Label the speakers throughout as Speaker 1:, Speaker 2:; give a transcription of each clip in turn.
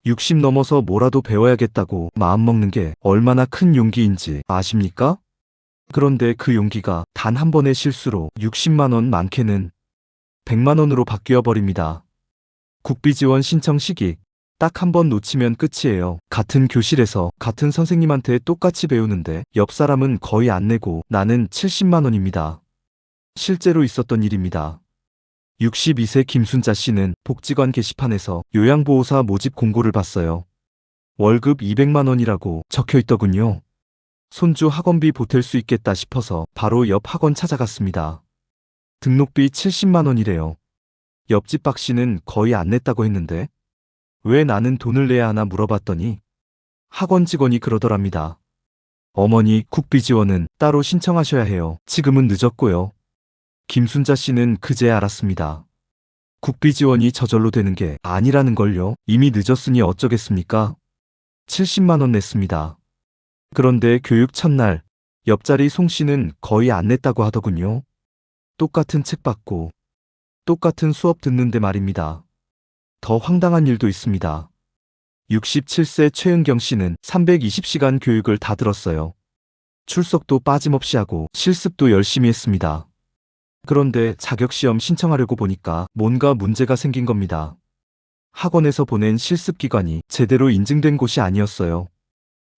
Speaker 1: 60 넘어서 뭐라도 배워야겠다고 마음먹는 게 얼마나 큰 용기인지 아십니까? 그런데 그 용기가 단 한 번의 실수로 60만 원, 많게는 100만 원으로 바뀌어 버립니다. 국비 지원 신청 시기 딱 한 번 놓치면 끝이에요. 같은 교실에서 같은 선생님한테 똑같이 배우는데 옆 사람은 거의 안 내고 나는 70만 원입니다. 실제로 있었던 일입니다. 62세 김순자 씨는 복지관 게시판에서 요양보호사 모집 공고를 봤어요. 월급 200만 원이라고 적혀 있더군요. 손주 학원비 보탤 수 있겠다 싶어서 바로 옆 학원 찾아갔습니다. 등록비 70만 원이래요. 옆집 박 씨는 거의 안 냈다고 했는데 왜 나는 돈을 내야 하나 물어봤더니 학원 직원이 그러더랍니다. 어머니, 국비 지원은 따로 신청하셔야 해요. 지금은 늦었고요. 김순자 씨는 그제 알았습니다. 국비 지원이 저절로 되는 게 아니라는 걸요. 이미 늦었으니 어쩌겠습니까? 70만 원 냈습니다. 그런데 교육 첫날 옆자리 송 씨는 거의 안 냈다고 하더군요. 똑같은 책 받고 똑같은 수업 듣는데 말입니다. 더 황당한 일도 있습니다. 67세 최은경 씨는 320시간 교육을 다 들었어요. 출석도 빠짐없이 하고 실습도 열심히 했습니다. 그런데 자격시험 신청하려고 보니까 뭔가 문제가 생긴 겁니다. 학원에서 보낸 실습 기관이 제대로 인증된 곳이 아니었어요.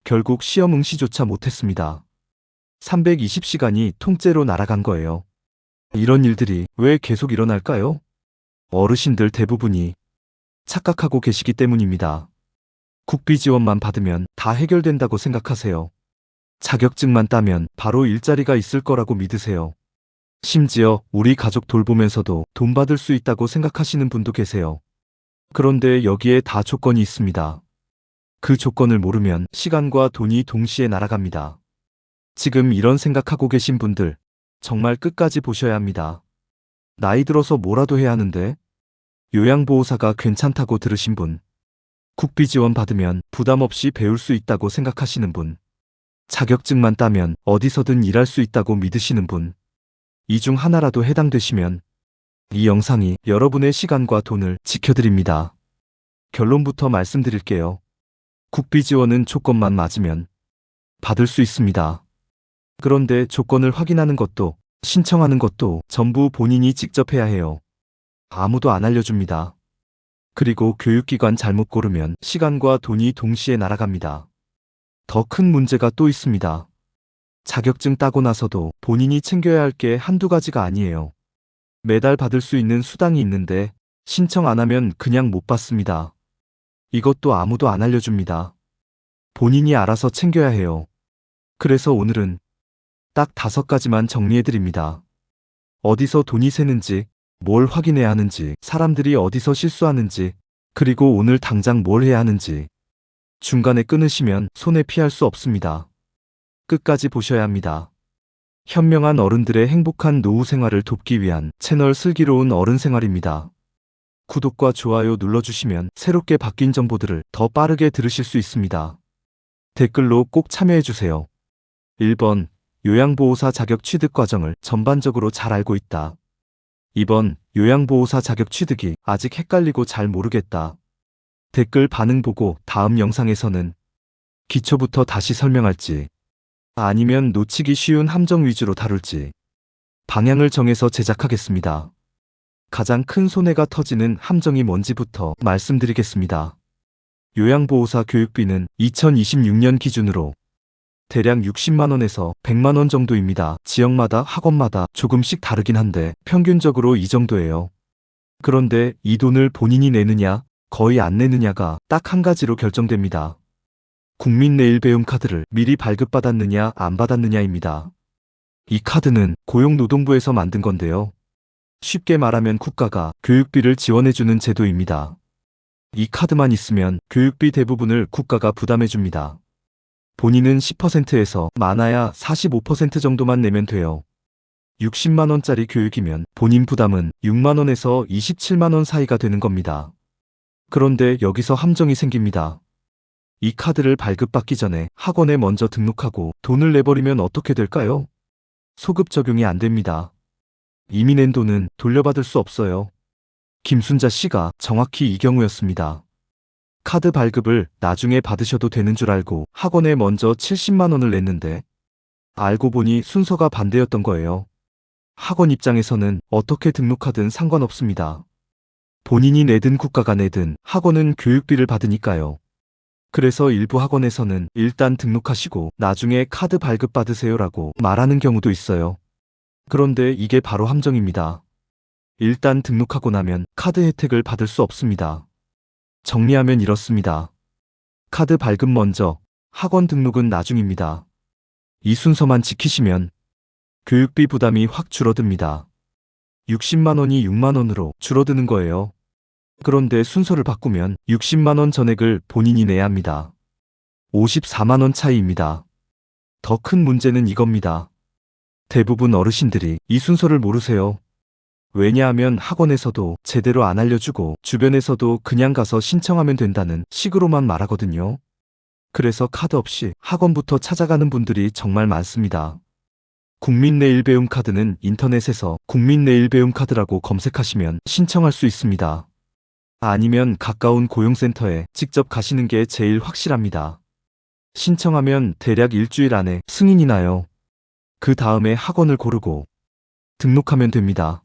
Speaker 1: 결국 시험 응시조차 못했습니다. 320시간이 통째로 날아간 거예요. 이런 일들이 왜 계속 일어날까요? 어르신들 대부분이 착각하고 계시기 때문입니다. 국비 지원만 받으면 다 해결된다고 생각하세요. 자격증만 따면 바로 일자리가 있을 거라고 믿으세요. 심지어 우리 가족 돌보면서도 돈 받을 수 있다고 생각하시는 분도 계세요. 그런데 여기에 다 조건이 있습니다. 그 조건을 모르면 시간과 돈이 동시에 날아갑니다. 지금 이런 생각하고 계신 분들 정말 끝까지 보셔야 합니다. 나이 들어서 뭐라도 해야 하는데 요양보호사가 괜찮다고 들으신 분, 국비 지원 받으면 부담 없이 배울 수 있다고 생각하시는 분, 자격증만 따면 어디서든 일할 수 있다고 믿으시는 분, 이 중 하나라도 해당되시면 이 영상이 여러분의 시간과 돈을 지켜드립니다. 결론부터 말씀드릴게요. 국비 지원은 조건만 맞으면 받을 수 있습니다. 그런데 조건을 확인하는 것도 신청하는 것도 전부 본인이 직접 해야 해요. 아무도 안 알려줍니다. 그리고 교육기관 잘못 고르면 시간과 돈이 동시에 날아갑니다. 더 큰 문제가 또 있습니다. 자격증 따고 나서도 본인이 챙겨야 할 게 한두 가지가 아니에요. 매달 받을 수 있는 수당이 있는데 신청 안 하면 그냥 못 받습니다. 이것도 아무도 안 알려줍니다. 본인이 알아서 챙겨야 해요. 그래서 오늘은 딱 5가지만 정리해드립니다. 어디서 돈이 새는지, 뭘 확인해야 하는지, 사람들이 어디서 실수하는지, 그리고 오늘 당장 뭘 해야 하는지. 중간에 끊으시면 손해 피할 수 없습니다. 끝까지 보셔야 합니다. 현명한 어른들의 행복한 노후 생활을 돕기 위한 채널 슬기로운 어른생활입니다. 구독과 좋아요 눌러주시면 새롭게 바뀐 정보들을 더 빠르게 들으실 수 있습니다. 댓글로 꼭 참여해주세요. 1번. 요양보호사 자격 취득 과정을 전반적으로 잘 알고 있다. 2번. 요양보호사 자격 취득이 아직 헷갈리고 잘 모르겠다. 댓글 반응 보고 다음 영상에서는 기초부터 다시 설명할지, 아니면 놓치기 쉬운 함정 위주로 다룰지 방향을 정해서 제작하겠습니다. 가장 큰 손해가 터지는 함정이 뭔지부터 말씀드리겠습니다. 요양보호사 교육비는 2026년 기준으로 대략 60만 원에서 100만 원 정도입니다. 지역마다 학원마다 조금씩 다르긴 한데 평균적으로 이 정도예요. 그런데 이 돈을 본인이 내느냐, 거의 안 내느냐가 딱 한 가지로 결정됩니다. 국민내일배움 카드를 미리 발급받았느냐 안 받았느냐입니다. 이 카드는 고용노동부에서 만든 건데요. 쉽게 말하면 국가가 교육비를 지원해주는 제도입니다. 이 카드만 있으면 교육비 대부분을 국가가 부담해줍니다. 본인은 10%에서 많아야 45% 정도만 내면 돼요. 60만 원짜리 교육이면 본인 부담은 6만 원에서 27만 원 사이가 되는 겁니다. 그런데 여기서 함정이 생깁니다. 이 카드를 발급받기 전에 학원에 먼저 등록하고 돈을 내버리면 어떻게 될까요? 소급 적용이 안 됩니다. 이미 낸 돈은 돌려받을 수 없어요. 김순자 씨가 정확히 이 경우였습니다. 카드 발급을 나중에 받으셔도 되는 줄 알고 학원에 먼저 70만 원을 냈는데 알고 보니 순서가 반대였던 거예요. 학원 입장에서는 어떻게 등록하든 상관없습니다. 본인이 내든 국가가 내든 학원은 교육비를 받으니까요. 그래서 일부 학원에서는 일단 등록하시고 나중에 카드 발급 받으세요라고 말하는 경우도 있어요. 그런데 이게 바로 함정입니다. 일단 등록하고 나면 카드 혜택을 받을 수 없습니다. 정리하면 이렇습니다. 카드 발급 먼저, 학원 등록은 나중입니다. 이 순서만 지키시면 교육비 부담이 확 줄어듭니다. 60만 원이 6만 원으로 줄어드는 거예요. 그런데 순서를 바꾸면 60만 원 전액을 본인이 내야 합니다. 54만 원 차이입니다. 더 큰 문제는 이겁니다. 대부분 어르신들이 이 순서를 모르세요. 왜냐하면 학원에서도 제대로 안 알려주고 주변에서도 그냥 가서 신청하면 된다는 식으로만 말하거든요. 그래서 카드 없이 학원부터 찾아가는 분들이 정말 많습니다. 국민내일배움 카드는 인터넷에서 국민내일배움 카드라고 검색하시면 신청할 수 있습니다. 아니면 가까운 고용센터에 직접 가시는 게 제일 확실합니다. 신청하면 대략 일주일 안에 승인이 나요. 그 다음에 학원을 고르고 등록하면 됩니다.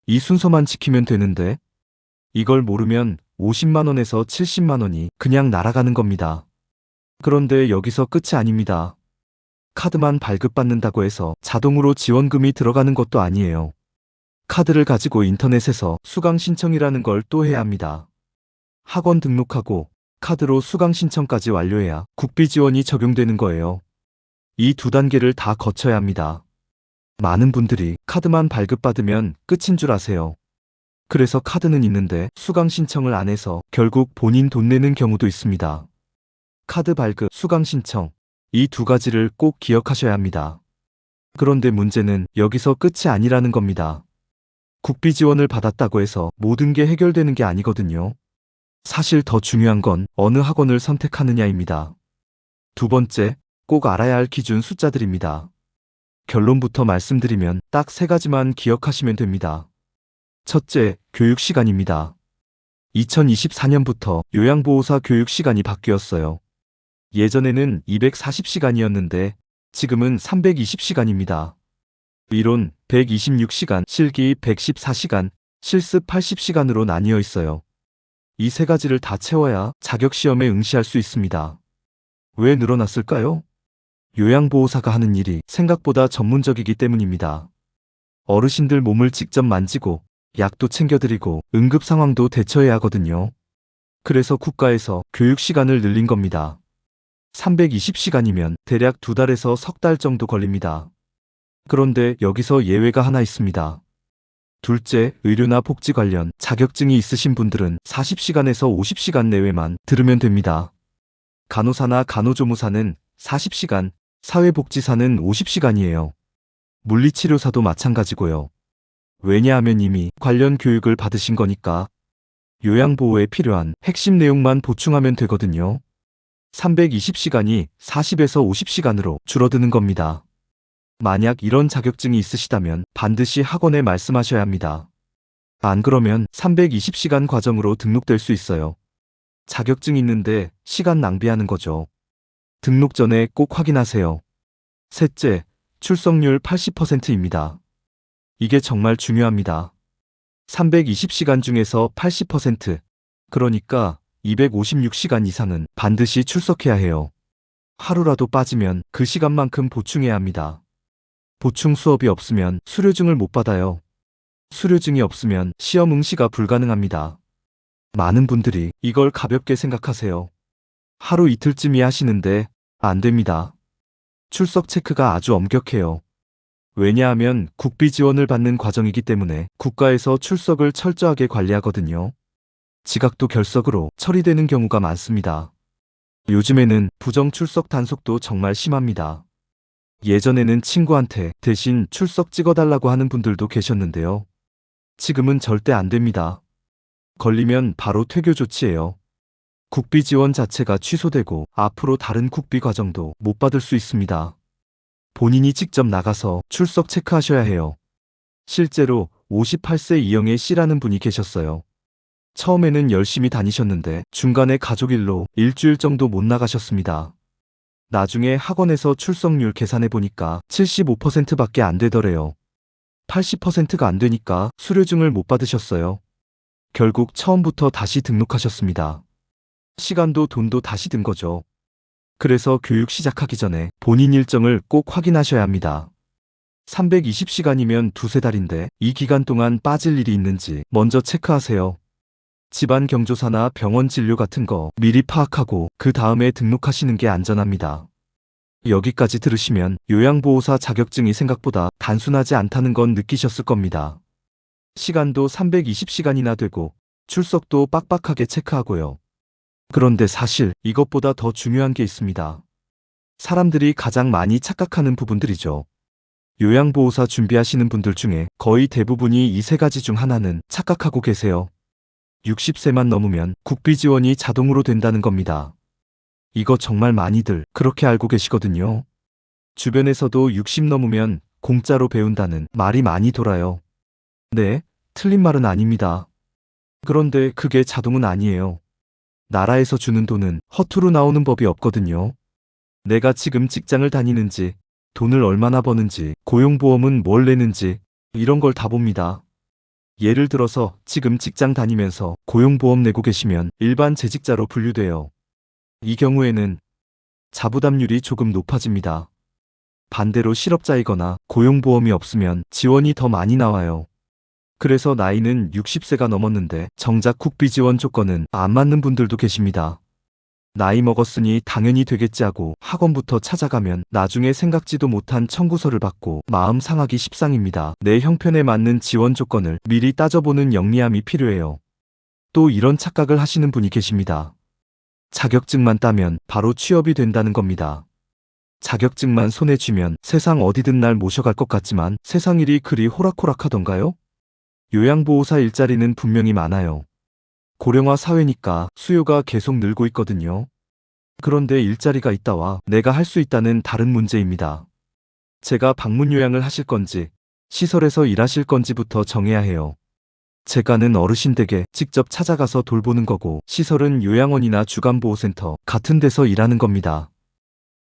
Speaker 1: 이 순서만 지키면 되는데 이걸 모르면 50만 원에서 70만 원이 그냥 날아가는 겁니다. 그런데 여기서 끝이 아닙니다. 카드만 발급받는다고 해서 자동으로 지원금이 들어가는 것도 아니에요. 카드를 가지고 인터넷에서 수강 신청이라는 걸 또 해야 합니다. 학원 등록하고 카드로 수강 신청까지 완료해야 국비 지원이 적용되는 거예요. 이 두 단계를 다 거쳐야 합니다. 많은 분들이 카드만 발급받으면 끝인 줄 아세요. 그래서 카드는 있는데 수강 신청을 안 해서 결국 본인 돈 내는 경우도 있습니다. 카드 발급, 수강 신청, 이 두 가지를 꼭 기억하셔야 합니다. 그런데 문제는 여기서 끝이 아니라는 겁니다. 국비 지원을 받았다고 해서 모든 게 해결되는 게 아니거든요. 사실 더 중요한 건 어느 학원을 선택하느냐입니다. 두 번째, 꼭 알아야 할 기준 숫자들입니다. 결론부터 말씀드리면 딱 세 가지만 기억하시면 됩니다. 첫째, 교육 시간입니다. 2024년부터 요양보호사 교육 시간이 바뀌었어요. 예전에는 240시간이었는데 지금은 320시간입니다. 이론 126시간, 실기 114시간, 실습 80시간으로 나뉘어 있어요. 이 세 가지를 다 채워야 자격시험에 응시할 수 있습니다. 왜 늘어났을까요? 요양보호사가 하는 일이 생각보다 전문적이기 때문입니다. 어르신들 몸을 직접 만지고 약도 챙겨드리고 응급 상황도 대처해야 하거든요. 그래서 국가에서 교육 시간을 늘린 겁니다. 320시간이면 대략 2달에서 석 달 정도 걸립니다. 그런데 여기서 예외가 하나 있습니다. 둘째, 의료나 복지 관련 자격증이 있으신 분들은 40시간에서 50시간 내외만 들으면 됩니다. 간호사나 간호조무사는 40시간, 사회복지사는 50시간이에요. 물리치료사도 마찬가지고요. 왜냐하면 이미 관련 교육을 받으신 거니까 요양보호에 필요한 핵심 내용만 보충하면 되거든요. 320시간이 40에서 50시간으로 줄어드는 겁니다. 만약 이런 자격증이 있으시다면 반드시 학원에 말씀하셔야 합니다. 안 그러면 320시간 과정으로 등록될 수 있어요. 자격증 있는데 시간 낭비하는 거죠. 등록 전에 꼭 확인하세요. 셋째, 출석률 80%입니다. 이게 정말 중요합니다. 320시간 중에서 80%, 그러니까 256시간 이상은 반드시 출석해야 해요. 하루라도 빠지면 그 시간만큼 보충해야 합니다. 보충 수업이 없으면 수료증을 못 받아요. 수료증이 없으면 시험 응시가 불가능합니다. 많은 분들이 이걸 가볍게 생각하세요. 하루 이틀쯤이 하시는데 안 됩니다. 출석 체크가 아주 엄격해요. 왜냐하면 국비 지원을 받는 과정이기 때문에 국가에서 출석을 철저하게 관리하거든요. 지각도 결석으로 처리되는 경우가 많습니다. 요즘에는 부정 출석 단속도 정말 심합니다. 예전에는 친구한테 대신 출석 찍어달라고 하는 분들도 계셨는데요. 지금은 절대 안 됩니다. 걸리면 바로 퇴교 조치예요. 국비 지원 자체가 취소되고 앞으로 다른 국비 과정도 못 받을 수 있습니다. 본인이 직접 나가서 출석 체크하셔야 해요. 실제로 58세 이영애 씨라는 분이 계셨어요. 처음에는 열심히 다니셨는데 중간에 가족 일로 일주일 정도 못 나가셨습니다. 나중에 학원에서 출석률 계산해 보니까 75%밖에 안 되더래요. 80%가 안 되니까 수료증을 못 받으셨어요. 결국 처음부터 다시 등록하셨습니다. 시간도 돈도 다시 든 거죠. 그래서 교육 시작하기 전에 본인 일정을 꼭 확인하셔야 합니다. 320시간이면 두세 달인데 이 기간 동안 빠질 일이 있는지 먼저 체크하세요. 집안 경조사나 병원 진료 같은 거 미리 파악하고 그 다음에 등록하시는 게 안전합니다. 여기까지 들으시면 요양보호사 자격증이 생각보다 단순하지 않다는 건 느끼셨을 겁니다. 시간도 320시간이나 되고 출석도 빡빡하게 체크하고요. 그런데 사실 이것보다 더 중요한 게 있습니다. 사람들이 가장 많이 착각하는 부분들이죠. 요양보호사 준비하시는 분들 중에 거의 대부분이 이 세 가지 중 하나는 착각하고 계세요. 60세만 넘으면 국비 지원이 자동으로 된다는 겁니다. 이거 정말 많이들 그렇게 알고 계시거든요. 주변에서도 60 넘으면 공짜로 배운다는 말이 많이 돌아요. 네, 틀린 말은 아닙니다. 그런데 그게 자동은 아니에요. 나라에서 주는 돈은 허투루 나오는 법이 없거든요. 내가 지금 직장을 다니는지, 돈을 얼마나 버는지, 고용보험은 뭘 내는지, 이런 걸 다 봅니다. 예를 들어서 지금 직장 다니면서 고용보험 내고 계시면 일반 재직자로 분류돼요. 이 경우에는 자부담률이 조금 높아집니다. 반대로 실업자이거나 고용보험이 없으면 지원이 더 많이 나와요. 그래서 나이는 60세가 넘었는데 정작 국비 지원 조건은 안 맞는 분들도 계십니다. 나이 먹었으니 당연히 되겠지 하고 학원부터 찾아가면 나중에 생각지도 못한 청구서를 받고 마음 상하기 십상입니다. 내 형편에 맞는 지원 조건을 미리 따져보는 영리함이 필요해요. 또 이런 착각을 하시는 분이 계십니다. 자격증만 따면 바로 취업이 된다는 겁니다. 자격증만 손에 쥐면 세상 어디든 날 모셔갈 것 같지만 세상 일이 그리 호락호락하던가요? 요양보호사 일자리는 분명히 많아요. 고령화 사회니까 수요가 계속 늘고 있거든요. 그런데 일자리가 있다와 내가 할 수 있다는 다른 문제입니다. 제가 방문 요양을 하실 건지 시설에서 일하실 건지부터 정해야 해요. 제가는 어르신 댁에 직접 찾아가서 돌보는 거고 시설은 요양원이나 주간보호센터 같은 데서 일하는 겁니다.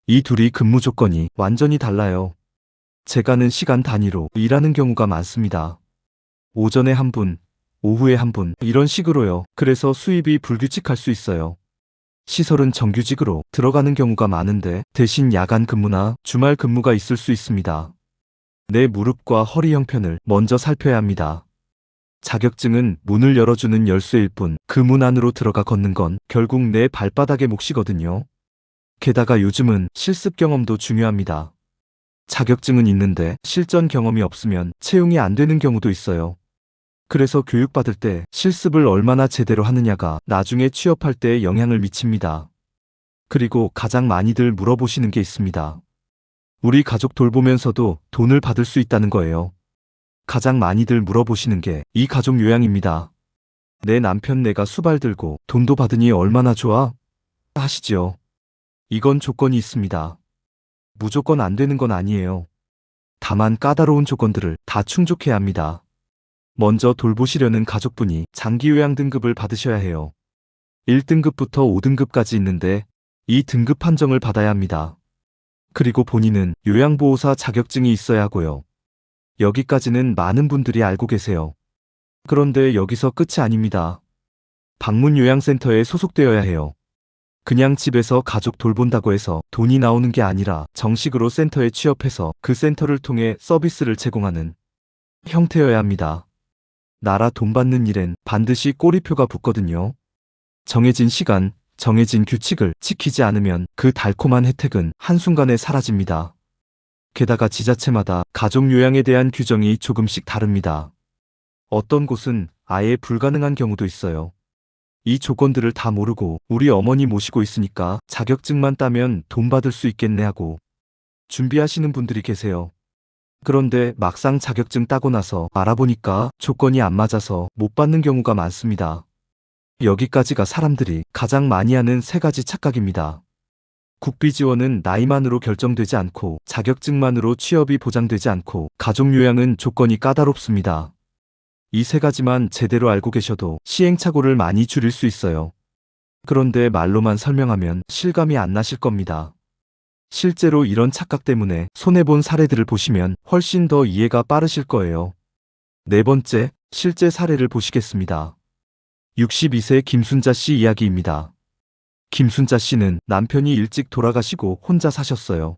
Speaker 1: 이 둘이 근무 조건이 완전히 달라요. 제가는 시간 단위로 일하는 경우가 많습니다. 오전에 한 분, 오후에 한 분, 이런 식으로요. 그래서 수입이 불규칙할 수 있어요. 시설은 정규직으로 들어가는 경우가 많은데 대신 야간 근무나 주말 근무가 있을 수 있습니다. 내 무릎과 허리 형편을 먼저 살펴야 합니다. 자격증은 문을 열어주는 열쇠일 뿐 그 문 안으로 들어가 걷는 건 결국 내 발바닥의 몫이거든요. 게다가 요즘은 실습 경험도 중요합니다. 자격증은 있는데 실전 경험이 없으면 채용이 안 되는 경우도 있어요. 그래서 교육받을 때 실습을 얼마나 제대로 하느냐가 나중에 취업할 때 영향을 미칩니다. 그리고 가장 많이들 물어보시는 게 있습니다. 우리 가족 돌보면서도 돈을 받을 수 있다는 거예요. 가장 많이들 물어보시는 게 이 가족 요양입니다. 내 남편 내가 수발 들고 돈도 받으니 얼마나 좋아? 하시지요. 이건 조건이 있습니다. 무조건 안 되는 건 아니에요. 다만 까다로운 조건들을 다 충족해야 합니다. 먼저 돌보시려는 가족분이 장기요양 등급을 받으셔야 해요. 1등급부터 5등급까지 있는데 이 등급 판정을 받아야 합니다. 그리고 본인은 요양보호사 자격증이 있어야 하고요. 여기까지는 많은 분들이 알고 계세요. 그런데 여기서 끝이 아닙니다. 방문요양센터에 소속되어야 해요. 그냥 집에서 가족 돌본다고 해서 돈이 나오는 게 아니라 정식으로 센터에 취업해서 그 센터를 통해 서비스를 제공하는 형태여야 합니다. 나라 돈 받는 일엔 반드시 꼬리표가 붙거든요. 정해진 시간, 정해진 규칙을 지키지 않으면 그 달콤한 혜택은 한순간에 사라집니다. 게다가 지자체마다 가족 요양에 대한 규정이 조금씩 다릅니다. 어떤 곳은 아예 불가능한 경우도 있어요. 이 조건들을 다 모르고 우리 어머니 모시고 있으니까 자격증만 따면 돈 받을 수 있겠네 하고 준비하시는 분들이 계세요. 그런데 막상 자격증 따고 나서 알아보니까 조건이 안 맞아서 못 받는 경우가 많습니다. 여기까지가 사람들이 가장 많이 하는 세 가지 착각입니다. 국비 지원은 나이만으로 결정되지 않고 자격증만으로 취업이 보장되지 않고 가족 요양은 조건이 까다롭습니다. 이 세 가지만 제대로 알고 계셔도 시행착오를 많이 줄일 수 있어요. 그런데 말로만 설명하면 실감이 안 나실 겁니다. 실제로 이런 착각 때문에 손해본 사례들을 보시면 훨씬 더 이해가 빠르실 거예요. 네 번째, 실제 사례를 보시겠습니다. 62세 김순자 씨 이야기입니다. 김순자 씨는 남편이 일찍 돌아가시고 혼자 사셨어요.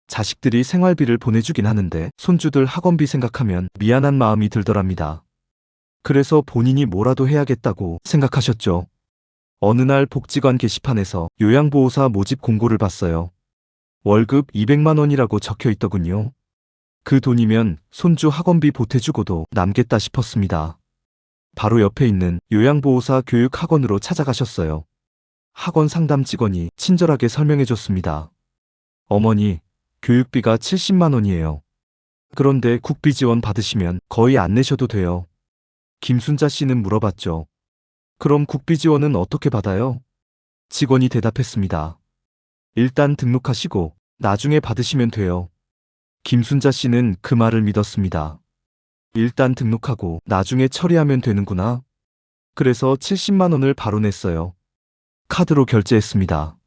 Speaker 1: 자식들이 생활비를 보내주긴 하는데 손주들 학원비 생각하면 미안한 마음이 들더랍니다. 그래서 본인이 뭐라도 해야겠다고 생각하셨죠. 어느 날 복지관 게시판에서 요양보호사 모집 공고를 봤어요. 월급 200만 원이라고 적혀 있더군요. 그 돈이면 손주 학원비 보태주고도 남겠다 싶었습니다. 바로 옆에 있는 요양보호사 교육학원으로 찾아가셨어요. 학원 상담 직원이 친절하게 설명해줬습니다. 어머니, 교육비가 70만 원이에요. 그런데 국비 지원 받으시면 거의 안 내셔도 돼요. 김순자 씨는 물어봤죠. 그럼 국비 지원은 어떻게 받아요? 직원이 대답했습니다. 일단 등록하시고 나중에 받으시면 돼요. 김순자 씨는 그 말을 믿었습니다. 일단 등록하고 나중에 처리하면 되는구나. 그래서 70만 원을 바로 냈어요. 카드로 결제했습니다.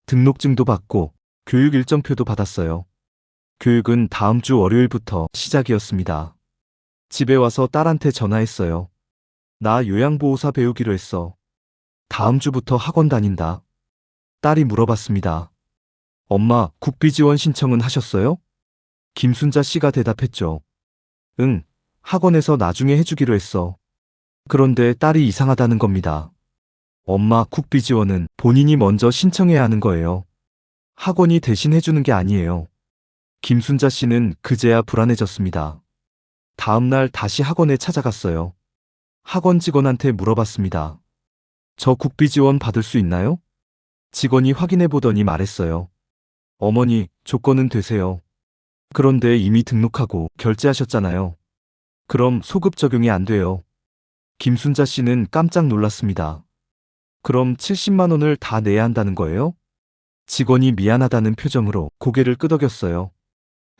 Speaker 1: 등록증도 받고 교육 일정표도 받았어요. 교육은 다음 주 월요일부터 시작이었습니다. 집에 와서 딸한테 전화했어요. 나 요양보호사 배우기로 했어. 다음 주부터 학원 다닌다. 딸이 물어봤습니다. 엄마, 국비 지원 신청은 하셨어요? 김순자 씨가 대답했죠. 응, 학원에서 나중에 해주기로 했어. 그런데 딸이 이상하다는 겁니다. 엄마, 국비 지원은 본인이 먼저 신청해야 하는 거예요. 학원이 대신 해주는 게 아니에요. 김순자 씨는 그제야 불안해졌습니다. 다음 날 다시 학원에 찾아갔어요. 학원 직원한테 물어봤습니다. 저 국비 지원 받을 수 있나요? 직원이 확인해 보더니 말했어요. 어머니, 조건은 되세요. 그런데 이미 등록하고 결제하셨잖아요. 그럼 소급 적용이 안 돼요. 김순자 씨는 깜짝 놀랐습니다. 그럼 70만 원을 다 내야 한다는 거예요? 직원이 미안하다는 표정으로 고개를 끄덕였어요.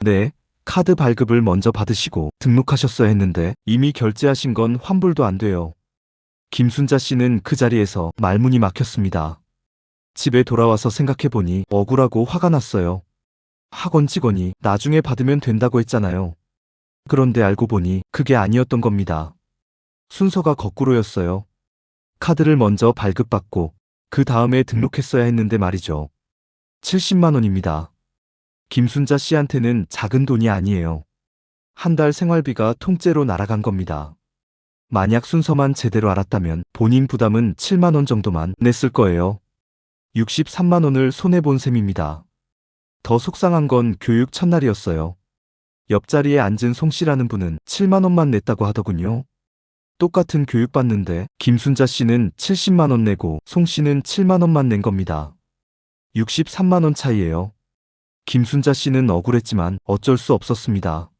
Speaker 1: 네, 카드 발급을 먼저 받으시고 등록하셨어야 했는데 이미 결제하신 건 환불도 안 돼요. 김순자 씨는 그 자리에서 말문이 막혔습니다. 집에 돌아와서 생각해보니 억울하고 화가 났어요. 학원 직원이 나중에 받으면 된다고 했잖아요. 그런데 알고 보니 그게 아니었던 겁니다. 순서가 거꾸로였어요. 카드를 먼저 발급받고 그 다음에 등록했어야 했는데 말이죠. 70만 원입니다. 김순자 씨한테는 작은 돈이 아니에요. 한 달 생활비가 통째로 날아간 겁니다. 만약 순서만 제대로 알았다면 본인 부담은 7만 원 정도만 냈을 거예요. 63만 원을 손해본 셈입니다. 더 속상한 건 교육 첫날이었어요. 옆자리에 앉은 송 씨라는 분은 7만 원만 냈다고 하더군요. 똑같은 교육 받는데 김순자 씨는 70만 원 내고 송 씨는 7만 원만 낸 겁니다. 63만 원 차이예요. 김순자 씨는 억울했지만 어쩔 수 없었습니다.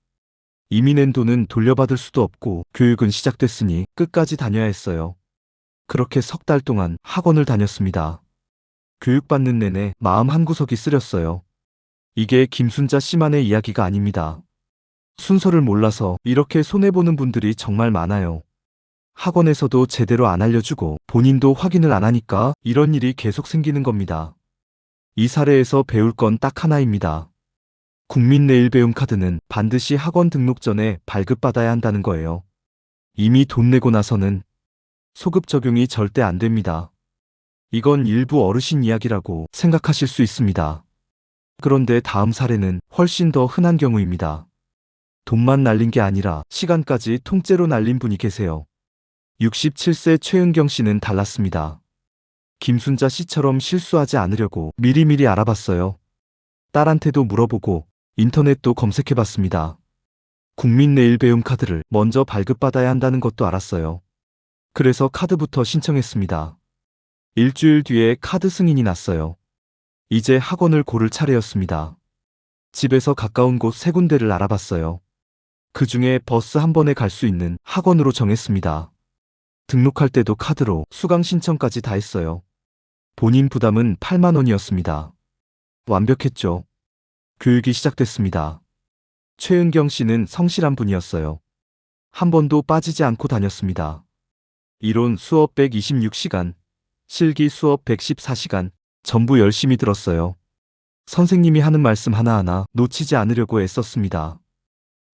Speaker 1: 이미 낸 돈은 돌려받을 수도 없고 교육은 시작됐으니 끝까지 다녀야 했어요. 그렇게 석 달 동안 학원을 다녔습니다. 교육받는 내내 마음 한구석이 쓰렸어요. 이게 김순자 씨만의 이야기가 아닙니다. 순서를 몰라서 이렇게 손해보는 분들이 정말 많아요. 학원에서도 제대로 안 알려주고 본인도 확인을 안 하니까 이런 일이 계속 생기는 겁니다. 이 사례에서 배울 건 딱 하나입니다. 국민내일배움 카드는 반드시 학원 등록 전에 발급받아야 한다는 거예요. 이미 돈 내고 나서는 소급 적용이 절대 안 됩니다. 이건 일부 어르신 이야기라고 생각하실 수 있습니다. 그런데 다음 사례는 훨씬 더 흔한 경우입니다. 돈만 날린 게 아니라 시간까지 통째로 날린 분이 계세요. 67세 최은경 씨는 달랐습니다. 김순자 씨처럼 실수하지 않으려고 미리미리 알아봤어요. 딸한테도 물어보고 인터넷도 검색해봤습니다. 국민내일배움 카드를 먼저 발급받아야 한다는 것도 알았어요. 그래서 카드부터 신청했습니다. 일주일 뒤에 카드 승인이 났어요. 이제 학원을 고를 차례였습니다. 집에서 가까운 곳 세 군데를 알아봤어요. 그 중에 버스 한 번에 갈 수 있는 학원으로 정했습니다. 등록할 때도 카드로 수강 신청까지 다 했어요. 본인 부담은 8만 원이었습니다. 완벽했죠. 교육이 시작됐습니다. 최은경 씨는 성실한 분이었어요. 한 번도 빠지지 않고 다녔습니다. 이론 수업 126시간, 실기 수업 114시간, 전부 열심히 들었어요. 선생님이 하는 말씀 하나하나 놓치지 않으려고 애썼습니다.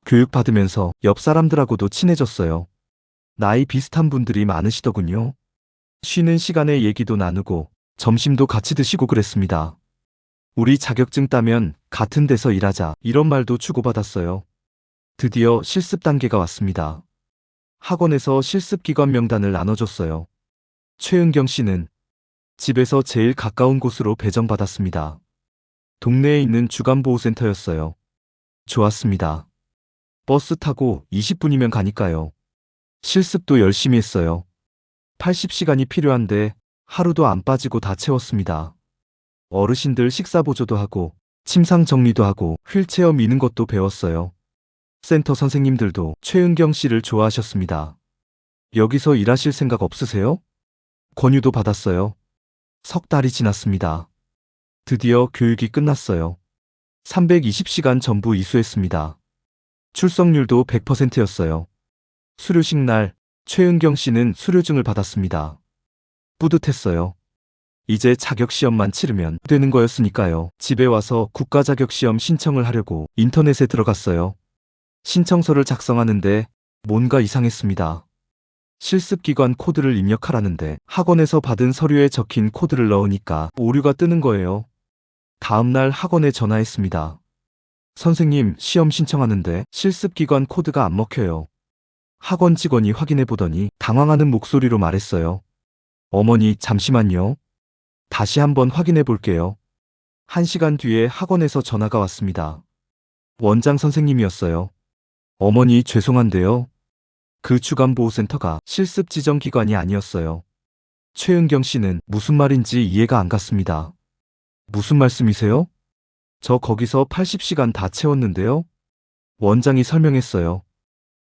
Speaker 1: 교육받으면서 옆 사람들하고도 친해졌어요. 나이 비슷한 분들이 많으시더군요. 쉬는 시간에 얘기도 나누고 점심도 같이 드시고 그랬습니다. 우리 자격증 따면 같은 데서 일하자, 이런 말도 주고받았어요. 드디어 실습 단계가 왔습니다. 학원에서 실습기관 명단을 나눠줬어요. 최은경 씨는 집에서 제일 가까운 곳으로 배정받았습니다. 동네에 있는 주간보호센터였어요. 좋았습니다. 버스 타고 20분이면 가니까요. 실습도 열심히 했어요. 80시간이 필요한데 하루도 안 빠지고 다 채웠습니다. 어르신들 식사 보조도 하고 침상 정리도 하고 휠체어 미는 것도 배웠어요. 센터 선생님들도 최은경 씨를 좋아하셨습니다. 여기서 일하실 생각 없으세요? 권유도 받았어요. 석 달이 지났습니다. 드디어 교육이 끝났어요. 320시간 전부 이수했습니다. 출석률도 100%였어요. 수료식 날 최은경 씨는 수료증을 받았습니다. 뿌듯했어요. 이제 자격시험만 치르면 되는 거였으니까요. 집에 와서 국가자격시험 신청을 하려고 인터넷에 들어갔어요. 신청서를 작성하는데 뭔가 이상했습니다. 실습기관 코드를 입력하라는데 학원에서 받은 서류에 적힌 코드를 넣으니까 오류가 뜨는 거예요. 다음날 학원에 전화했습니다. 선생님, 시험 신청하는데 실습기관 코드가 안 먹혀요. 학원 직원이 확인해 보더니 당황하는 목소리로 말했어요. 어머니, 잠시만요. 다시 한번 확인해 볼게요. 1시간 뒤에 학원에서 전화가 왔습니다. 원장 선생님이었어요. 어머니, 죄송한데요. 그 주간보호센터가 실습 지정 기관이 아니었어요. 최은경 씨는 무슨 말인지 이해가 안 갔습니다. 무슨 말씀이세요? 저 거기서 80시간 다 채웠는데요. 원장이 설명했어요.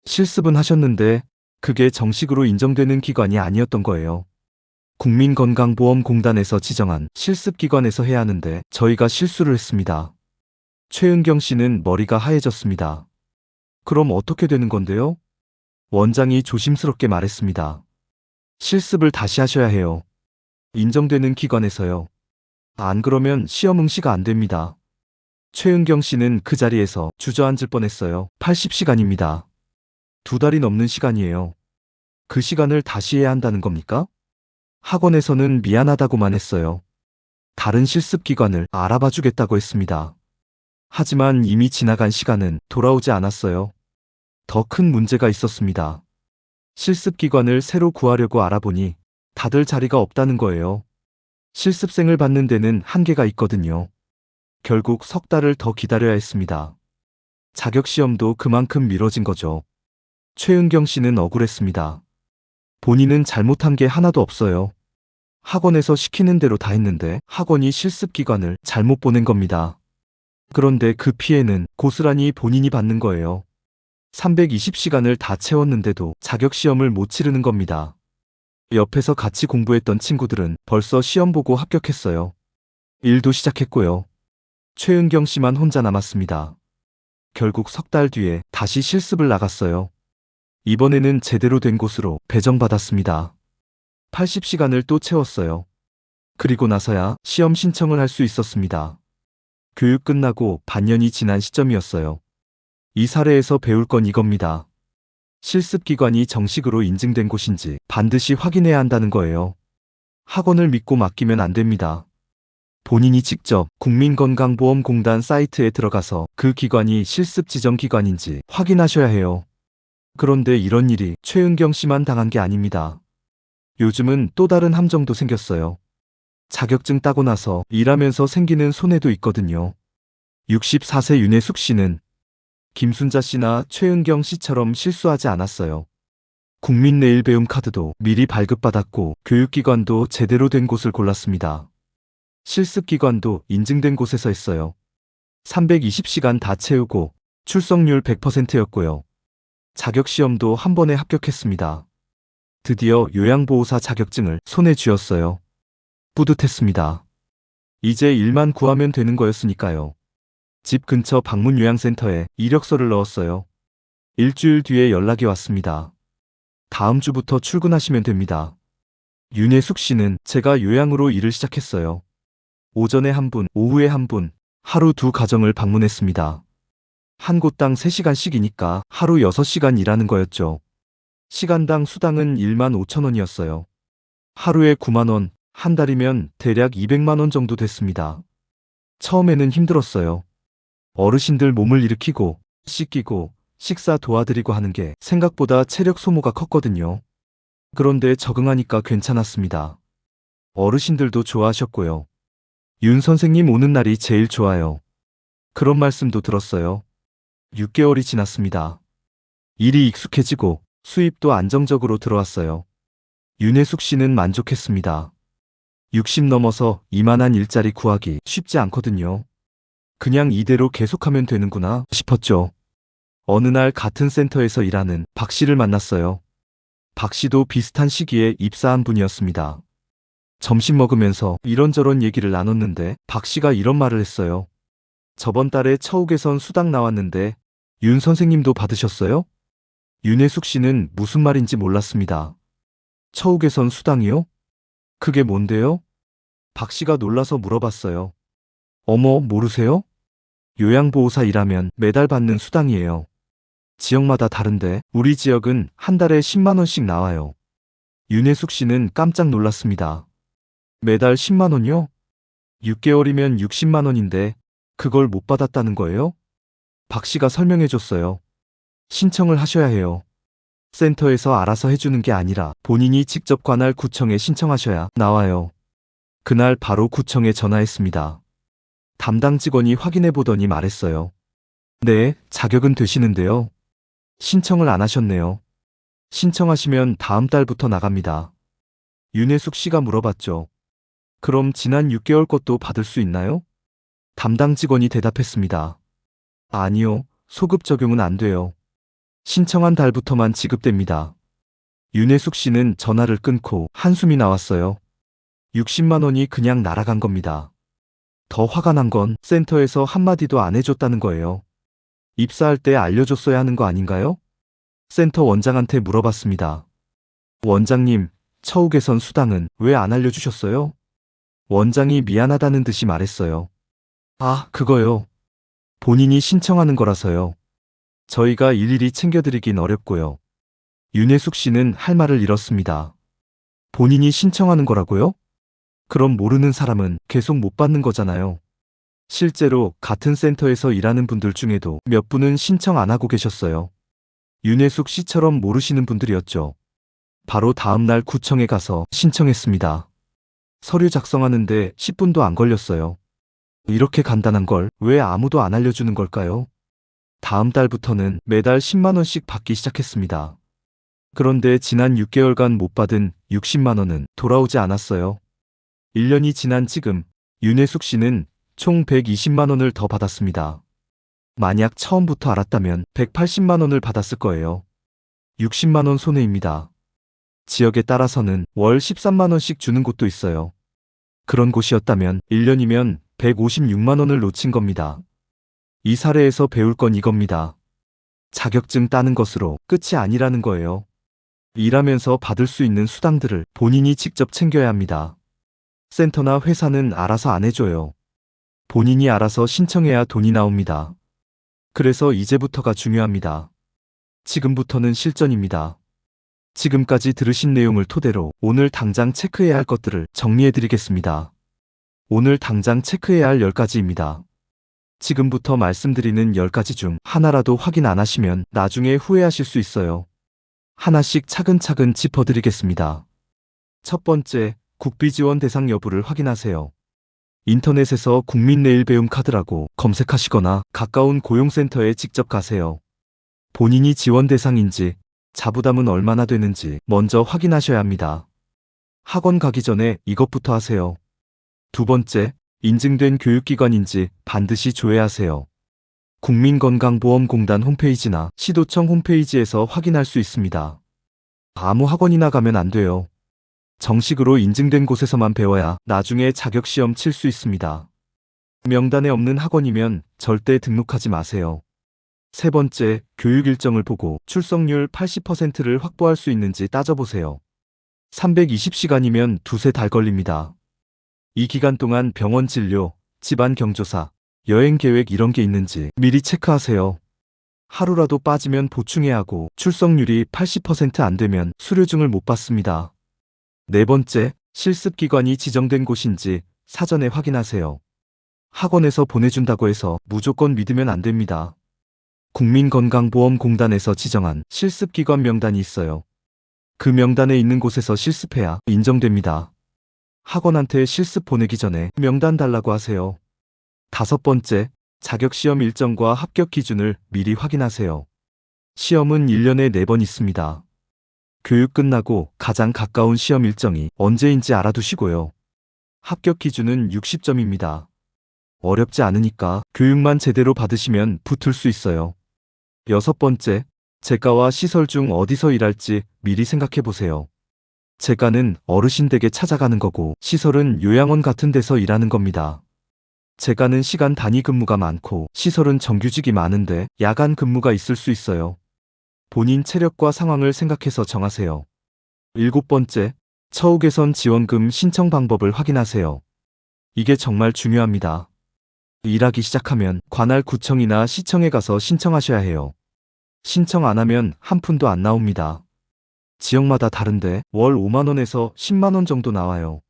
Speaker 1: 실습은 하셨는데 그게 정식으로 인정되는 기관이 아니었던 거예요. 국민건강보험공단에서 지정한 실습기관에서 해야 하는데 저희가 실수를 했습니다. 최은경 씨는 머리가 하얘졌습니다. 그럼 어떻게 되는 건데요? 원장이 조심스럽게 말했습니다. 실습을 다시 하셔야 해요. 인정되는 기관에서요. 안 그러면 시험 응시가 안 됩니다. 최은경 씨는 그 자리에서 주저앉을 뻔했어요. 80시간입니다. 2달이 넘는 시간이에요. 그 시간을 다시 해야 한다는 겁니까? 학원에서는 미안하다고만 했어요. 다른 실습기관을 알아봐 주겠다고 했습니다. 하지만 이미 지나간 시간은 돌아오지 않았어요. 더 큰 문제가 있었습니다. 실습기관을 새로 구하려고 알아보니 다들 자리가 없다는 거예요. 실습생을 받는 데는 한계가 있거든요. 결국 석 달을 더 기다려야 했습니다. 자격시험도 그만큼 미뤄진 거죠. 최은경 씨는 억울했습니다. 본인은 잘못한 게 하나도 없어요. 학원에서 시키는 대로 다 했는데 학원이 실습기관을 잘못 보낸 겁니다. 그런데 그 피해는 고스란히 본인이 받는 거예요. 320시간을 다 채웠는데도 자격시험을 못 치르는 겁니다. 옆에서 같이 공부했던 친구들은 벌써 시험 보고 합격했어요. 일도 시작했고요. 최은경 씨만 혼자 남았습니다. 결국 석 달 뒤에 다시 실습을 나갔어요. 이번에는 제대로 된 곳으로 배정받았습니다. 80시간을 또 채웠어요. 그리고 나서야 시험 신청을 할 수 있었습니다. 교육 끝나고 반년이 지난 시점이었어요. 이 사례에서 배울 건 이겁니다. 실습기관이 정식으로 인증된 곳인지 반드시 확인해야 한다는 거예요. 학원을 믿고 맡기면 안 됩니다. 본인이 직접 국민건강보험공단 사이트에 들어가서 그 기관이 실습 지정 기관인지 확인하셔야 해요. 그런데 이런 일이 최은경 씨만 당한 게 아닙니다. 요즘은 또 다른 함정도 생겼어요. 자격증 따고 나서 일하면서 생기는 손해도 있거든요. 64세 윤혜숙 씨는 김순자 씨나 최은경 씨처럼 실수하지 않았어요. 국민내일배움 카드도 미리 발급받았고 교육기관도 제대로 된 곳을 골랐습니다. 실습기관도 인증된 곳에서 했어요. 320시간 다 채우고 출석률 100%였고요. 자격시험도 한 번에 합격했습니다. 드디어 요양보호사 자격증을 손에 쥐었어요. 뿌듯했습니다. 이제 일만 구하면 되는 거였으니까요. 집 근처 방문요양센터에 이력서를 넣었어요. 일주일 뒤에 연락이 왔습니다. 다음 주부터 출근하시면 됩니다. 윤혜숙 씨는 제가 요양으로 일을 시작했어요. 오전에 한 분, 오후에 한 분, 하루 두 가정을 방문했습니다. 한 곳당 3시간씩이니까 하루 6시간 일하는 거였죠. 시간당 수당은 1만 5천 원이었어요. 하루에 9만 원, 한 달이면 대략 200만 원 정도 됐습니다. 처음에는 힘들었어요. 어르신들 몸을 일으키고, 씻기고, 식사 도와드리고 하는 게 생각보다 체력 소모가 컸거든요. 그런데 적응하니까 괜찮았습니다. 어르신들도 좋아하셨고요. 윤 선생님 오는 날이 제일 좋아요. 그런 말씀도 들었어요. 6개월이 지났습니다. 일이 익숙해지고 수입도 안정적으로 들어왔어요. 윤혜숙 씨는 만족했습니다. 60 넘어서 이만한 일자리 구하기 쉽지 않거든요. 그냥 이대로 계속하면 되는구나 싶었죠. 어느 날 같은 센터에서 일하는 박 씨를 만났어요. 박 씨도 비슷한 시기에 입사한 분이었습니다. 점심 먹으면서 이런저런 얘기를 나눴는데 박 씨가 이런 말을 했어요. 저번 달에 처우개선 수당 나왔는데 윤 선생님도 받으셨어요? 윤혜숙 씨는 무슨 말인지 몰랐습니다. 처우개선 수당이요? 그게 뭔데요? 박 씨가 놀라서 물어봤어요. 어머, 모르세요? 요양보호사 일하면 매달 받는 수당이에요. 지역마다 다른데 우리 지역은 한 달에 10만 원씩 나와요. 윤혜숙 씨는 깜짝 놀랐습니다. 매달 10만 원이요? 6개월이면 60만 원인데 그걸 못 받았다는 거예요? 박 씨가 설명해 줬어요. 신청을 하셔야 해요. 센터에서 알아서 해주는 게 아니라 본인이 직접 관할 구청에 신청하셔야 나와요. 그날 바로 구청에 전화했습니다. 담당 직원이 확인해 보더니 말했어요. 네, 자격은 되시는데요. 신청을 안 하셨네요. 신청하시면 다음 달부터 나갑니다. 윤혜숙 씨가 물어봤죠. 그럼 지난 6개월 것도 받을 수 있나요? 담당 직원이 대답했습니다. 아니요, 소급 적용은 안 돼요. 신청한 달부터만 지급됩니다. 윤혜숙 씨는 전화를 끊고 한숨이 나왔어요. 60만 원이 그냥 날아간 겁니다. 더 화가 난 건 센터에서 한마디도 안 해줬다는 거예요. 입사할 때 알려줬어야 하는 거 아닌가요? 센터 원장한테 물어봤습니다. 원장님, 처우 개선 수당은 왜 안 알려주셨어요? 원장이 미안하다는 듯이 말했어요. 아, 그거요. 본인이 신청하는 거라서요. 저희가 일일이 챙겨드리긴 어렵고요. 윤혜숙 씨는 할 말을 잃었습니다. 본인이 신청하는 거라고요? 그럼 모르는 사람은 계속 못 받는 거잖아요. 실제로 같은 센터에서 일하는 분들 중에도 몇 분은 신청 안 하고 계셨어요. 윤혜숙 씨처럼 모르시는 분들이었죠. 바로 다음날 구청에 가서 신청했습니다. 서류 작성하는데 10분도 안 걸렸어요. 이렇게 간단한 걸 왜 아무도 안 알려주는 걸까요? 다음 달부터는 매달 10만 원씩 받기 시작했습니다. 그런데 지난 6개월간 못 받은 60만 원은 돌아오지 않았어요. 1년이 지난 지금 윤혜숙 씨는 총 120만 원을 더 받았습니다. 만약 처음부터 알았다면 180만 원을 받았을 거예요. 60만 원 손해입니다. 지역에 따라서는 월 13만 원씩 주는 곳도 있어요. 그런 곳이었다면 1년이면 156만 원을 놓친 겁니다. 이 사례에서 배울 건 이겁니다. 자격증 따는 것으로 끝이 아니라는 거예요. 일하면서 받을 수 있는 수당들을 본인이 직접 챙겨야 합니다. 센터나 회사는 알아서 안 해줘요. 본인이 알아서 신청해야 돈이 나옵니다. 그래서 이제부터가 중요합니다. 지금부터는 실전입니다. 지금까지 들으신 내용을 토대로 오늘 당장 체크해야 할 것들을 정리해드리겠습니다. 오늘 당장 체크해야 할 10가지입니다. 지금부터 말씀드리는 10가지 중 하나라도 확인 안 하시면 나중에 후회하실 수 있어요. 하나씩 차근차근 짚어드리겠습니다. 첫 번째, 국비 지원 대상 여부를 확인하세요. 인터넷에서 국민내일배움 카드라고 검색하시거나 가까운 고용센터에 직접 가세요. 본인이 지원 대상인지, 자부담은 얼마나 되는지 먼저 확인하셔야 합니다. 학원 가기 전에 이것부터 하세요. 두 번째, 인증된 교육기관인지 반드시 조회하세요. 국민건강보험공단 홈페이지나 시도청 홈페이지에서 확인할 수 있습니다. 아무 학원이나 가면 안 돼요. 정식으로 인증된 곳에서만 배워야 나중에 자격시험 칠 수 있습니다. 명단에 없는 학원이면 절대 등록하지 마세요. 세 번째, 교육 일정을 보고 출석률 80%를 확보할 수 있는지 따져보세요. 320시간이면 두세 달 걸립니다. 이 기간 동안 병원 진료, 집안 경조사, 여행 계획 이런 게 있는지 미리 체크하세요. 하루라도 빠지면 보충해야 하고 출석률이 80%안 되면 수료증을 못 받습니다. 네 번째, 실습 기관이 지정된 곳인지 사전에 확인하세요. 학원에서 보내준다고 해서 무조건 믿으면 안 됩니다. 국민건강보험공단에서 지정한 실습기관 명단이 있어요. 그 명단에 있는 곳에서 실습해야 인정됩니다. 학원한테 실습 보내기 전에 명단 달라고 하세요. 다섯 번째, 자격시험 일정과 합격 기준을 미리 확인하세요. 시험은 1년에 4번 있습니다. 교육 끝나고 가장 가까운 시험 일정이 언제인지 알아두시고요. 합격 기준은 60점입니다. 어렵지 않으니까 교육만 제대로 받으시면 붙을 수 있어요. 여섯 번째, 재가와 시설 중 어디서 일할지 미리 생각해 보세요. 재가는 어르신 댁에 찾아가는 거고 시설은 요양원 같은 데서 일하는 겁니다. 재가는 시간 단위 근무가 많고 시설은 정규직이 많은데 야간 근무가 있을 수 있어요. 본인 체력과 상황을 생각해서 정하세요. 일곱 번째, 처우 개선 지원금 신청 방법을 확인하세요. 이게 정말 중요합니다. 일하기 시작하면 관할 구청이나 시청에 가서 신청하셔야 해요. 신청 안 하면 한 푼도 안 나옵니다. 지역마다 다른데 월 5만 원에서 10만 원 정도 나와요.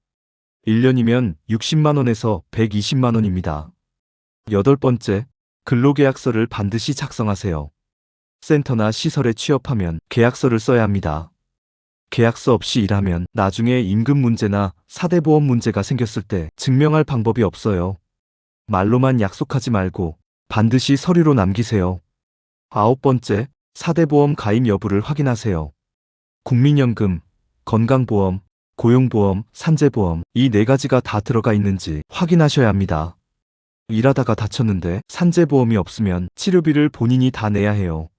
Speaker 1: 1년이면 60만 원에서 120만 원입니다. 여덟 번째, 근로계약서를 반드시 작성하세요. 센터나 시설에 취업하면 계약서를 써야 합니다. 계약서 없이 일하면 나중에 임금 문제나 사대보험 문제가 생겼을 때 증명할 방법이 없어요. 말로만 약속하지 말고 반드시 서류로 남기세요. 아홉 번째, 사대보험 가입 여부를 확인하세요. 국민연금, 건강보험, 고용보험, 산재보험 이 네 가지가 다 들어가 있는지 확인하셔야 합니다. 일하다가 다쳤는데 산재보험이 없으면 치료비를 본인이 다 내야 해요.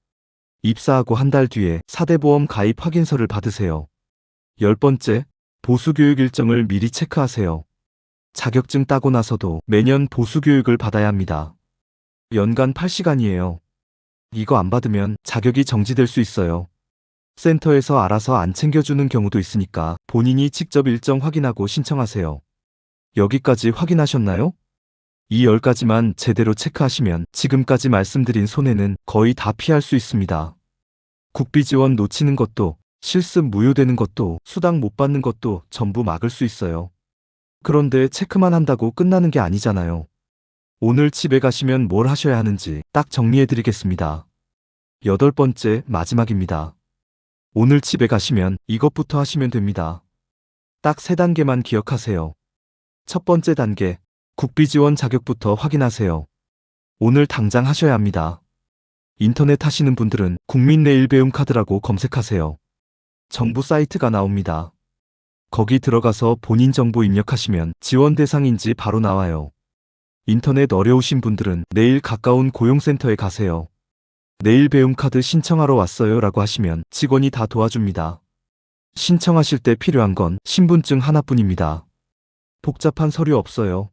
Speaker 1: 입사하고 한 달 뒤에 사대보험 가입 확인서를 받으세요. 열 번째, 보수교육 일정을 미리 체크하세요. 자격증 따고 나서도 매년 보수교육을 받아야 합니다. 연간 8시간이에요. 이거 안 받으면 자격이 정지될 수 있어요. 센터에서 알아서 안 챙겨주는 경우도 있으니까 본인이 직접 일정 확인하고 신청하세요. 여기까지 확인하셨나요? 이 10가지만 제대로 체크하시면 지금까지 말씀드린 손해는 거의 다 피할 수 있습니다. 국비 지원 놓치는 것도, 실습 무효되는 것도, 수당 못 받는 것도 전부 막을 수 있어요. 그런데 체크만 한다고 끝나는 게 아니잖아요. 오늘 집에 가시면 뭘 하셔야 하는지 딱 정리해 드리겠습니다. 여덟 번째, 마지막입니다. 오늘 집에 가시면 이것부터 하시면 됩니다. 딱 3단계만 기억하세요. 첫 번째 단계, 국비 지원 자격부터 확인하세요. 오늘 당장 하셔야 합니다. 인터넷 하시는 분들은 국민내일배움카드라고 검색하세요. 정부 사이트가 나옵니다. 거기 들어가서 본인 정보 입력하시면 지원 대상인지 바로 나와요. 인터넷 어려우신 분들은 내일 가까운 고용센터에 가세요. 내일 배움카드 신청하러 왔어요 라고 하시면 직원이 다 도와줍니다. 신청하실 때 필요한 건 신분증 하나뿐입니다. 복잡한 서류 없어요.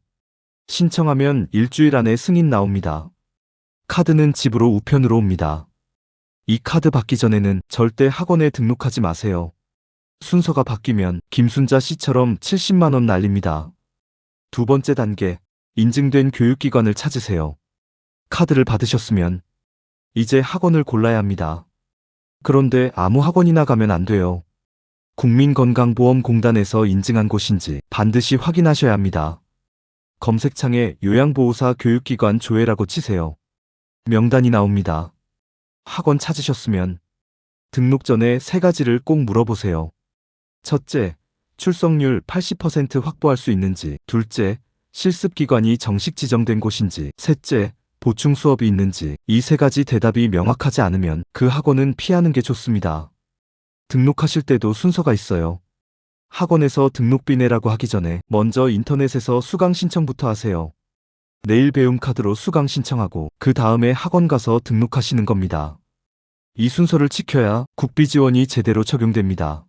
Speaker 1: 신청하면 일주일 안에 승인 나옵니다. 카드는 집으로 우편으로 옵니다. 이 카드 받기 전에는 절대 학원에 등록하지 마세요. 순서가 바뀌면 김순자 씨처럼 70만 원 날립니다. 두 번째 단계, 인증된 교육기관을 찾으세요. 카드를 받으셨으면 이제 학원을 골라야 합니다. 그런데 아무 학원이나 가면 안 돼요. 국민건강보험공단에서 인증한 곳인지 반드시 확인하셔야 합니다. 검색창에 요양보호사 교육기관 조회라고 치세요. 명단이 나옵니다. 학원 찾으셨으면 등록 전에 3가지를 꼭 물어보세요. 첫째, 출석률 80% 확보할 수 있는지. 둘째, 실습기관이 정식 지정된 곳인지. 셋째, 보충 수업이 있는지. 이 3가지 대답이 명확하지 않으면 그 학원은 피하는 게 좋습니다. 등록하실 때도 순서가 있어요. 학원에서 등록비 내라고 하기 전에 먼저 인터넷에서 수강 신청부터 하세요. 내일 배움 카드로 수강 신청하고 그 다음에 학원 가서 등록하시는 겁니다. 이 순서를 지켜야 국비 지원이 제대로 적용됩니다.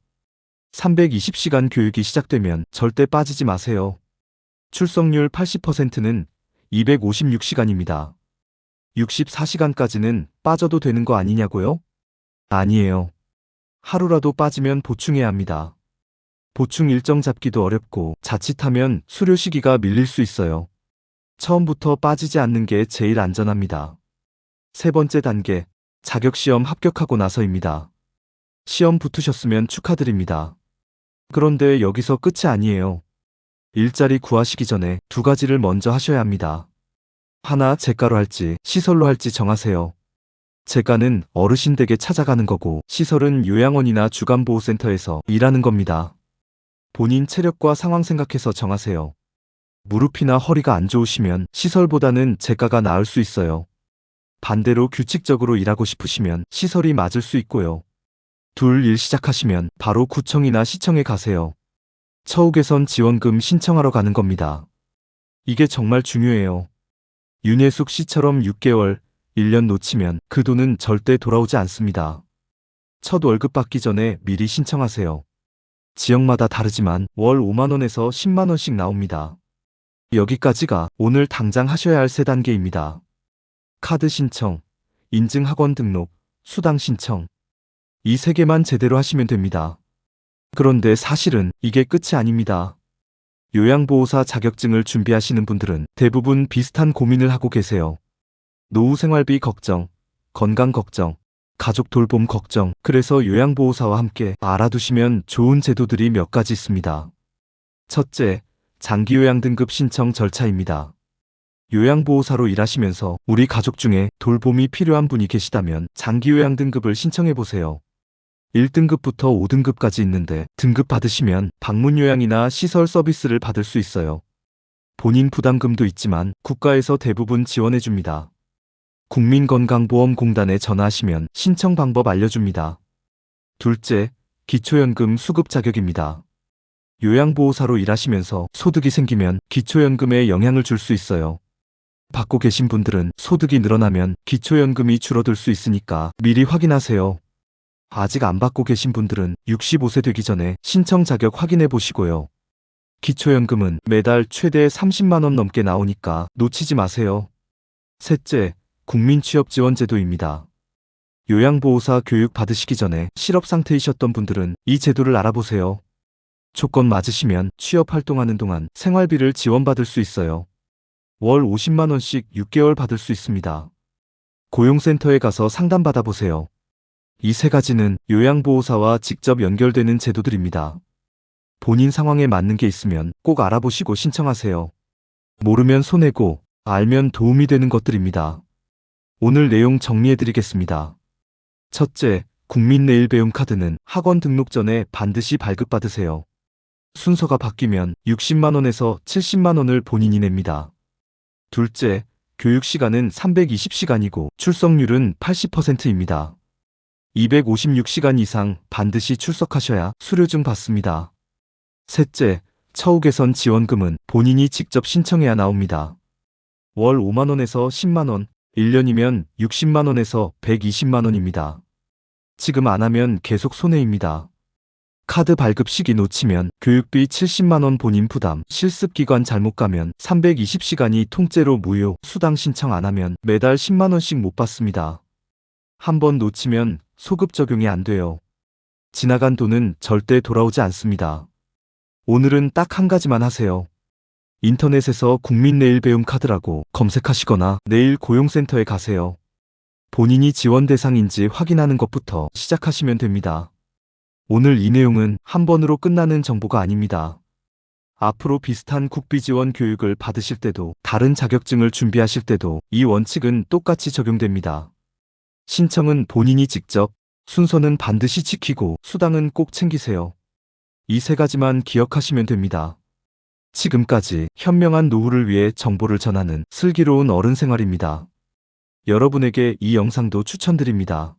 Speaker 1: 320시간 교육이 시작되면 절대 빠지지 마세요. 출석률 80%는 256시간입니다. 64시간까지는 빠져도 되는 거 아니냐고요? 아니에요. 하루라도 빠지면 보충해야 합니다. 보충 일정 잡기도 어렵고 자칫하면 수료 시기가 밀릴 수 있어요. 처음부터 빠지지 않는 게 제일 안전합니다. 세 번째 단계, 자격시험 합격하고 나서입니다. 시험 붙으셨으면 축하드립니다. 그런데 여기서 끝이 아니에요. 일자리 구하시기 전에 두 가지를 먼저 하셔야 합니다. 하나 재가로 할지 시설로 할지 정하세요. 재가는 어르신 댁에 찾아가는 거고 시설은 요양원이나 주간보호센터에서 일하는 겁니다. 본인 체력과 상황 생각해서 정하세요. 무릎이나 허리가 안 좋으시면 시설보다는 재가가 나을 수 있어요. 반대로 규칙적으로 일하고 싶으시면 시설이 맞을 수 있고요. 둘 일 시작하시면 바로 구청이나 시청에 가세요. 처우개선 지원금 신청하러 가는 겁니다. 이게 정말 중요해요. 윤혜숙 씨처럼 6개월, 1년 놓치면 그 돈은 절대 돌아오지 않습니다. 첫 월급 받기 전에 미리 신청하세요. 지역마다 다르지만 월 5만원에서 10만원씩 나옵니다. 여기까지가 오늘 당장 하셔야 할 세 단계입니다. 카드 신청, 인증학원 등록, 수당 신청. 이 세 개만 제대로 하시면 됩니다. 그런데 사실은 이게 끝이 아닙니다. 요양보호사 자격증을 준비하시는 분들은 대부분 비슷한 고민을 하고 계세요. 노후 생활비 걱정, 건강 걱정, 가족 돌봄 걱정. 그래서 요양보호사와 함께 알아두시면 좋은 제도들이 몇 가지 있습니다. 첫째, 장기요양 등급 신청 절차입니다. 요양보호사로 일하시면서 우리 가족 중에 돌봄이 필요한 분이 계시다면 장기요양 등급을 신청해보세요. 1등급부터 5등급까지 있는데 등급 받으시면 방문요양이나 시설 서비스를 받을 수 있어요. 본인 부담금도 있지만 국가에서 대부분 지원해줍니다. 국민건강보험공단에 전화하시면 신청 방법 알려줍니다. 둘째, 기초연금 수급 자격입니다. 요양보호사로 일하시면서 소득이 생기면 기초연금에 영향을 줄 수 있어요. 받고 계신 분들은 소득이 늘어나면 기초연금이 줄어들 수 있으니까 미리 확인하세요. 아직 안 받고 계신 분들은 65세 되기 전에 신청 자격 확인해 보시고요. 기초연금은 매달 최대 30만원 넘게 나오니까 놓치지 마세요. 셋째, 국민취업지원제도입니다. 요양보호사 교육 받으시기 전에 실업 상태이셨던 분들은 이 제도를 알아보세요. 조건 맞으시면 취업 활동하는 동안 생활비를 지원받을 수 있어요. 월 50만원씩 6개월 받을 수 있습니다. 고용센터에 가서 상담받아보세요. 이 세 가지는 요양보호사와 직접 연결되는 제도들입니다. 본인 상황에 맞는 게 있으면 꼭 알아보시고 신청하세요. 모르면 손해고 알면 도움이 되는 것들입니다. 오늘 내용 정리해드리겠습니다. 첫째, 국민내일배움 카드는 학원 등록 전에 반드시 발급받으세요. 순서가 바뀌면 60만원에서 70만원을 본인이 냅니다. 둘째, 교육시간은 320시간이고 출석률은 80%입니다. 256시간 이상 반드시 출석하셔야 수료증 받습니다. 셋째, 처우개선 지원금은 본인이 직접 신청해야 나옵니다. 월 5만원에서 10만원, 1년이면 60만원에서 120만원입니다. 지금 안 하면 계속 손해입니다. 카드 발급 시기 놓치면 교육비 70만원 본인 부담, 실습기관 잘못 가면 320시간이 통째로 무효, 수당 신청 안 하면 매달 10만원씩 못 받습니다. 한 번 놓치면 소급 적용이 안 돼요. 지나간 돈은 절대 돌아오지 않습니다. 오늘은 딱 한 가지만 하세요. 인터넷에서 국민내일배움 카드라고 검색하시거나 내일 고용센터에 가세요. 본인이 지원 대상인지 확인하는 것부터 시작하시면 됩니다. 오늘 이 내용은 한 번으로 끝나는 정보가 아닙니다. 앞으로 비슷한 국비지원 교육을 받으실 때도 다른 자격증을 준비하실 때도 이 원칙은 똑같이 적용됩니다. 신청은 본인이 직접, 순서는 반드시 지키고 수당은 꼭 챙기세요. 이 세 가지만 기억하시면 됩니다. 지금까지 현명한 노후를 위해 정보를 전하는 슬기로운 어른 생활입니다. 여러분에게 이 영상도 추천드립니다.